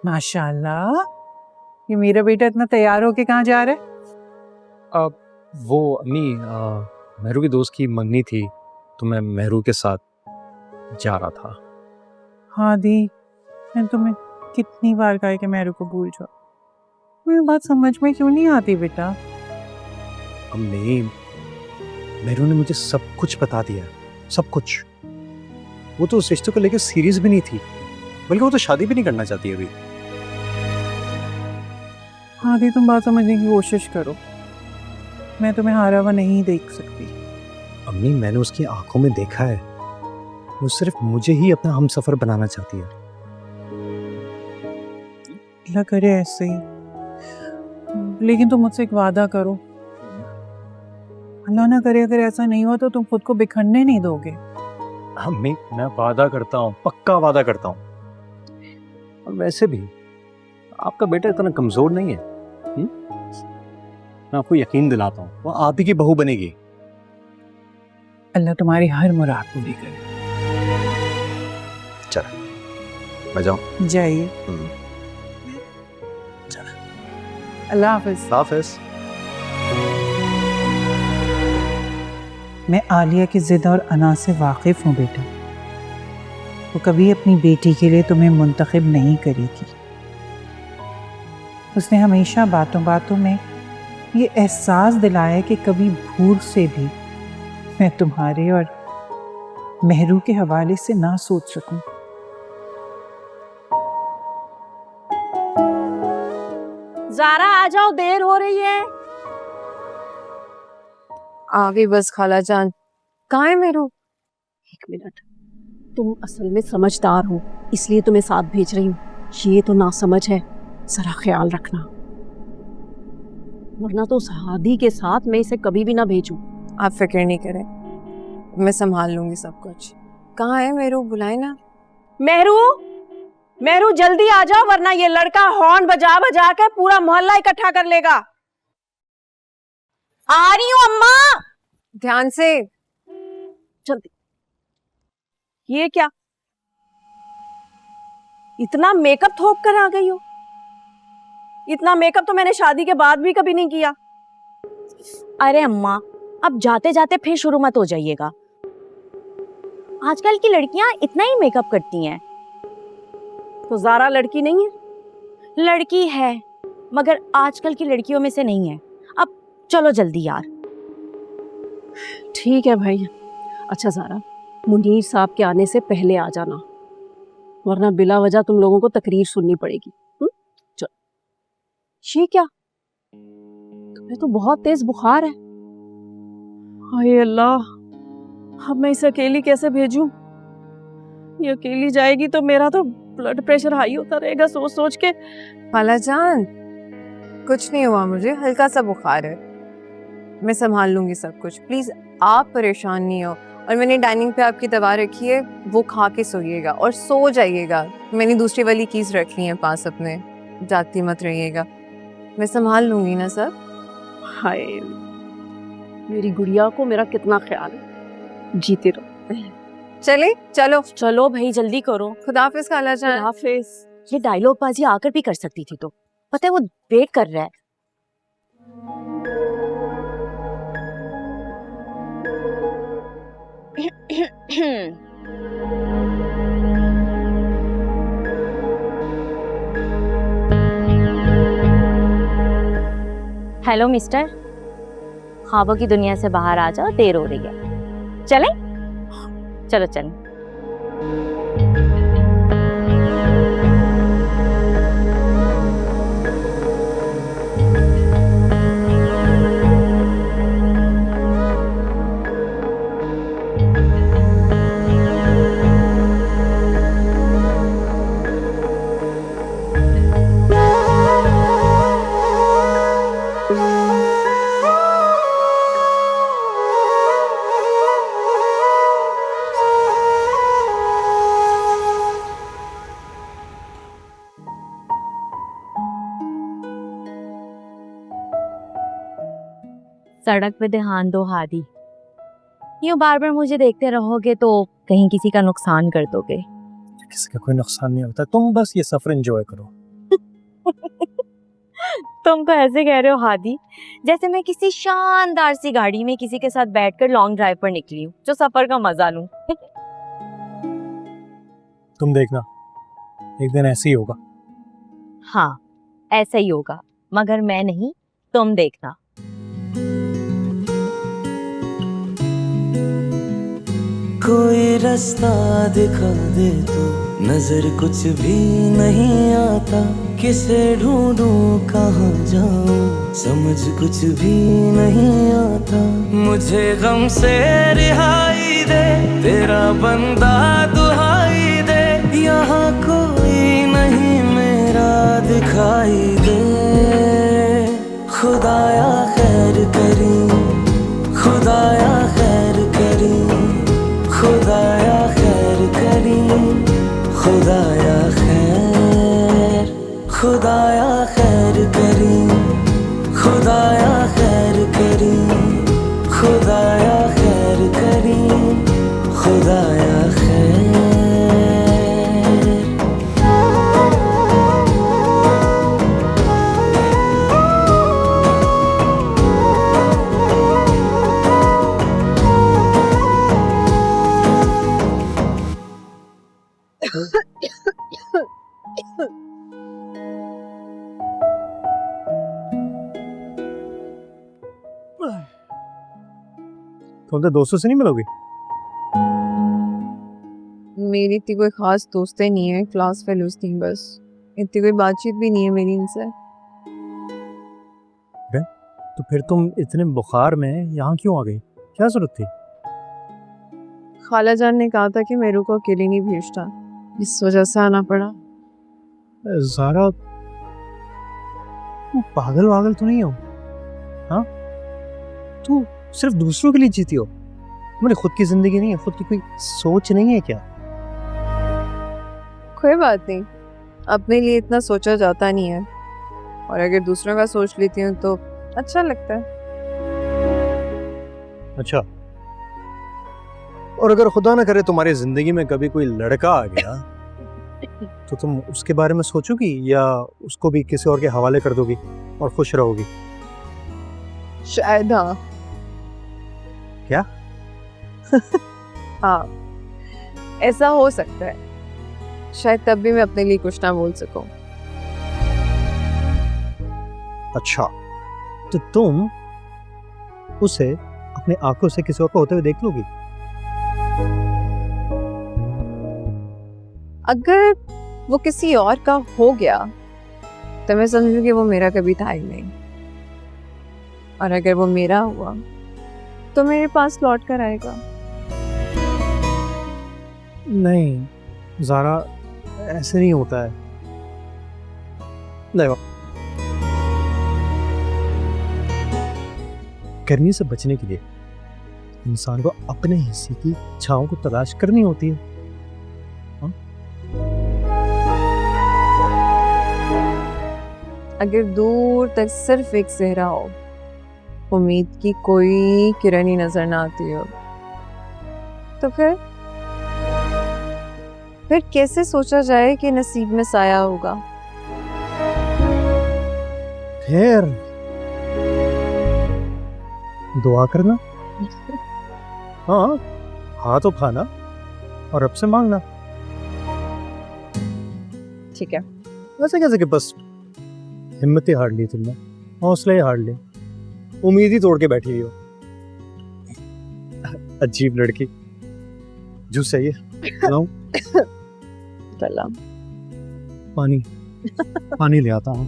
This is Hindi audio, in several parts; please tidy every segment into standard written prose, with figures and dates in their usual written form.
माशाल्लाह, ये मेरा बेटा इतना तैयार होके कहाँ जा रहा है? वो अम्मी मेहरू की दोस्त की मंगनी थी तो मैं मेहरू के साथ जा रहा था। हाँ दी, मैंने तुम्हें कितनी बार कहा है कि मेहरू को भूल जाओ, मेरी बात समझ में क्यों नहीं आती बेटा? अम्मी, मेहरू ने मुझे सब कुछ बता दिया, सब कुछ। वो तो उस रिश्ते को लेकर सीरियस भी नहीं थी, बल्कि वो तो शादी भी नहीं करना चाहती अभी। हाँ दी, तुम बात समझने की कोशिश करो, मैं तुम्हें हारा हुआ नहीं देख सकती। अम्मी, मैंने उसकी आंखों में देखा है, वो सिर्फ मुझे ही अपना हमसफर बनाना चाहती है। अल्लाह करे ऐसे ही, लेकिन तुम मुझसे एक वादा करो, अल्लाह ना करे अगर ऐसा नहीं हुआ तो तुम खुद को बिखरने नहीं दोगे। अम्मी, मैं वादा करता हूँ, पक्का वादा करता हूँ। और वैसे भी आपका बेटा इतना कमजोर नहीं है। मैं आपको यकीन दिलाता हूँ, वो आप ही की बहू बनेगी। अल्लाह तुम्हारी हर मुराद पूरी करे। चल मैं जाऊँ? जाइए, अल्लाह हाफिज। हाफिज। मैं आलिया की जिद और अना से वाकिफ हूँ बेटा, वो कभी अपनी बेटी के लिए तुम्हें मुंतखब नहीं करेगी। उसने हमेशा बातों बातों में ये एहसास दिलाया कि कभी भूल से भी मैं तुम्हारे और मेहरू के हवाले से ना सोच सकूं। ज़ारा आ जाओ, देर हो रही है। आ गई बस खाला जान। कहाँ है मेरू? एक मिनट, तुम असल में समझदार हो इसलिए तुम्हें साथ भेज रही हूँ, ये तो ना समझ है, जरा ख्याल रखना, वरना तो उस हादी के साथ मैं इसे कभी भी ना भेजूं। आप फिक्र नहीं करें, मैं संभाल लूंगी सब कुछ। कहाँ है मेरू? बुलाए ना। मेहरू, मेहरू जल्दी आ जाओ वरना ये लड़का हॉर्न बजा बजा के पूरा मोहल्ला इकट्ठा कर लेगा। आ रही हूँ अम्मा। ध्यान से। जल्दी। ये क्या, इतना मेकअप थोप कर आ गई हो? इतना मेकअप तो मैंने शादी के बाद भी कभी नहीं किया। अरे अम्मा, अब जाते जाते फिर शुरू मत हो जाइएगा। आजकल की लड़कियां इतना ही मेकअप करती हैं। तो ज़ारा लड़की नहीं है? लड़की है मगर आजकल की लड़कियों में से नहीं है। अब चलो जल्दी यार। ठीक है भाई। अच्छा ज़ारा, मुनीर साहब के आने से पहले आ जाना, वरना बिला वजह तुम लोगों को तकरीर सुननी पड़ेगी। चलो। ये क्या, तुम्हें तो बहुत तेज बुखार है। हाय अल्लाह, अब मैं इसे अकेली कैसे भेजूं? ये अकेली जाएगी तो मेरा तो ब्लड प्रेशर हाई होता रहेगा सोच सोच के। खाला जान, कुछ नहीं हुआ मुझे, हल्का सा बुखार है, मैं संभाल लूंगी सब कुछ। प्लीज आप परेशान नहीं हो। और मैंने डाइनिंग पे आपकी दवा रखी है, वो खा के सोइएगा और सो जाइएगा। मैंने दूसरी वाली कीज रख ली है पास अपने, जागती मत रहिएगा, मैं संभाल लूंगी ना सब। हाय, मेरी गुड़िया को मेरा कितना ख्याल है। जीते रहो। चले चलो चलो भाई जल्दी करो। खुदाफिज खाला जान। हाफिज। ये डायलॉग बाजी आकर भी कर सकती थी, तो पता है वो वेट कर रहा है। हेलो मिस्टर, ख्वाबों की दुनिया से बाहर आ जाओ, देर हो रही है। चलें? चलो चलें। सड़क पे ध्यान दो हादी, यूं बार बार मुझे देखते रहोगे तो कहीं किसी का नुकसान कर दोगे। किसी का कोई नुकसान नहीं होता, तुम बस ये सफर एंजॉय करो। तुम तो ऐसे कह रहे हो हादी जैसे मैं किसी शानदार सी गाड़ी में किसी के साथ बैठकर लॉन्ग ड्राइव पर निकली हूँ जो सफर का मजा लूं। तुम देखना एक दिन ऐसे ही होगा। हाँ ऐसा ही होगा, मगर मैं नहीं, तुम देखना। कोई रास्ता दिखा दे तो नजर कुछ भी नहीं आता, किसे ढूंढूं कहाँ जाऊं समझ कुछ भी नहीं आता। मुझे गम से रिहाई दे तेरा बंदा दुहाई दे, यहाँ कोई नहीं मेरा दिखाई दे। खुदाया खैर करी, खुदाया खैर करी, खुदाया खैर करी, खुदाया खैर, खुदाया खैर करी, खुदाया खैर करी, खुदाया खैर करी, खुदाया खैर। तुम तो दोस्तों से नहीं मिलोगे? मेरी इतनी कोई खास दोस्तें नहीं है, क्लास फेलोज थी बस। इतनी कोई बातचीत भी नहीं है मेरी इनसे। तो फिर तुम इतने बुखार में यहाँ क्यों आ गई? क्या जरूरत थी? खाला जान ने कहा था कि मेरू को अकेले नहीं भेजता, इस वजह से आना पड़ा। ज़ारा तू पागल वागल तो नहीं हो? हाँ, तू सिर्फ दूसरों के लिए जीती हो, तुम्हारी खुद की जिंदगी नहीं है, खुद की कोई सोच नहीं है क्या? कोई बात नहीं, अपने लिए इतना सोचा जाता नहीं है, और अगर दूसरों का सोच लेती हूँ तो अच्छा लगता है। अच्छा, और अगर खुदा ना करे तुम्हारी जिंदगी में कभी कोई लड़का आ गया तो तुम उसके बारे में सोचोगी या उसको भी किसी और के हवाले कर दोगी और खुश रहोगी? शायद हाँ। क्या? हाँ, ऐसा हो सकता है। शायद तब भी मैं अपने लिए कुछ ना बोल सकूं। अच्छा, तो तुम उसे अपने आंखों से किसी और को होते हुए देख लोगी? अगर वो किसी और का हो गया तो मैं समझूंगी वो मेरा कभी था ही नहीं, और अगर वो मेरा हुआ तो मेरे पास लौट कर आएगा। नहीं ज़ारा, ऐसे नहीं होता है। नहीं, गर्मी से बचने के लिए इंसान को अपने हिस्से की छांव को तलाश करनी होती है। हाँ? अगर दूर तक सिर्फ एक सेहरा हो, उम्मीद की कोई किरण ही नजर ना आती हो, तो फिर कैसे सोचा जाए कि नसीब में साया होगा? फिर दुआ करना। हाँ, हाथ उठाना और रब से मांगना। ठीक है। वैसे कैसे कि बस हिम्मत ही हार ली तुमने, हौसले ही हार ली, उम्मीद ही तोड़ के बैठी हुई हो। अजीब लड़की। जूस चाहिए? लाऊं? पानी पानी ले आता हूँ।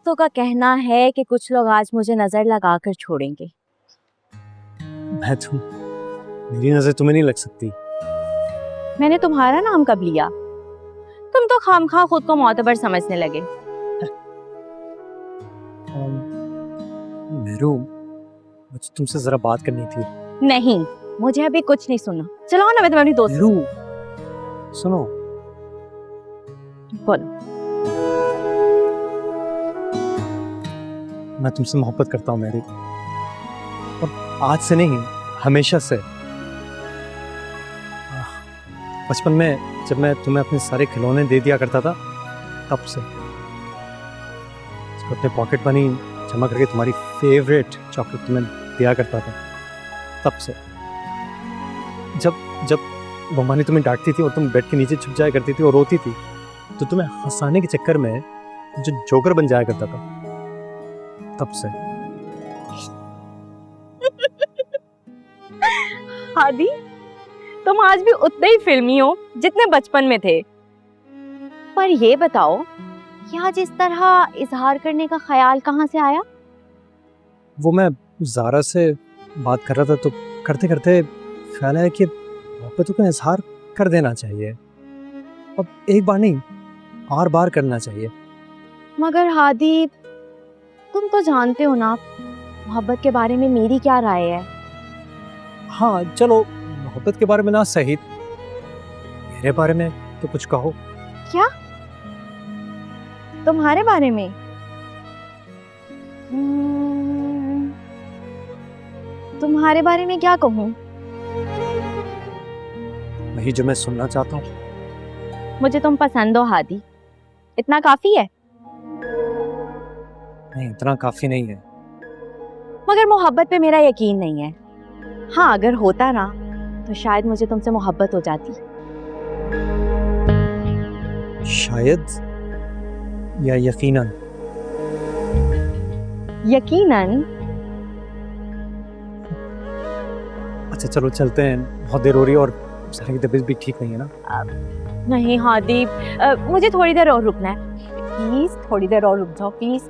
दोस्तों का कहना है कि कुछ लोग आज मुझे नजर लगाकर छोड़ेंगे। मेरी नजर तुम्हें नहीं लग सकती। मैंने तुम्हारा नाम कब लिया? तुम तो खामखा खुद को मोतबर समझने लगे। मेरू, मुझे तुमसे जरा बात करनी थी। नहीं, मुझे अभी कुछ नहीं सुनना। चलो ना, मैं तुम्हारी दोस्त। मेरू, सुनो। बोलो। मैं तुमसे मोहब्बत करता हूँ मेरी, और आज से नहीं, हमेशा से। बचपन में जब मैं तुम्हें अपने सारे खिलौने दे दिया करता था, तब से जब अपने पॉकेट मनी जमा करके तुम्हारी फेवरेट चॉकलेट तुम्हें दिया करता था, तब से जब वो मनी तुम्हें डांटती थी और तुम बेड के नीचे छुप जाया करती थी और रोती थी, तो तुम्हें हंसाने के चक्कर में जो जोकर बन जाया करता था, तब से। हादी, तुम आज भी उतने ही फिल्मी हो जितने बचपन में थे। पर ये बताओ कि आज इस तरह इजहार करने का ख्याल कहाँ से आया? वो मैं ज़ारा से बात कर रहा था, तो करते करते ख्याल आया कि मोहब्बतों का इजहार कर देना चाहिए। अब एक बार नहीं, बार बार करना चाहिए। मगर हादी, तुम तो जानते हो ना मोहब्बत के बारे में मेरी क्या राय है। हाँ चलो, मोहब्बत के बारे में ना सही, मेरे बारे में तो कुछ कहो। क्या? तुम्हारे बारे में? तुम्हारे बारे में क्या कहूँ? वही जो मैं सुनना चाहता हूँ। मुझे तुम पसंद हो हादी, इतना काफी है। नहीं, इतना काफी नहीं है। मगर मोहब्बत पे मेरा यकीन नहीं है। हाँ, अगर होता ना तो शायद मुझे तुमसे मोहब्बत हो जाती। शायद या यकीनन? यकीनन। अच्छा चलो चलते हैं, बहुत देर हो रही है और सारी की तबीयत भी ठीक नहीं है ना। नहीं हादी, मुझे थोड़ी देर और रुकना है। प्लीज थोड़ी देर और रुक जाओ प्लीज।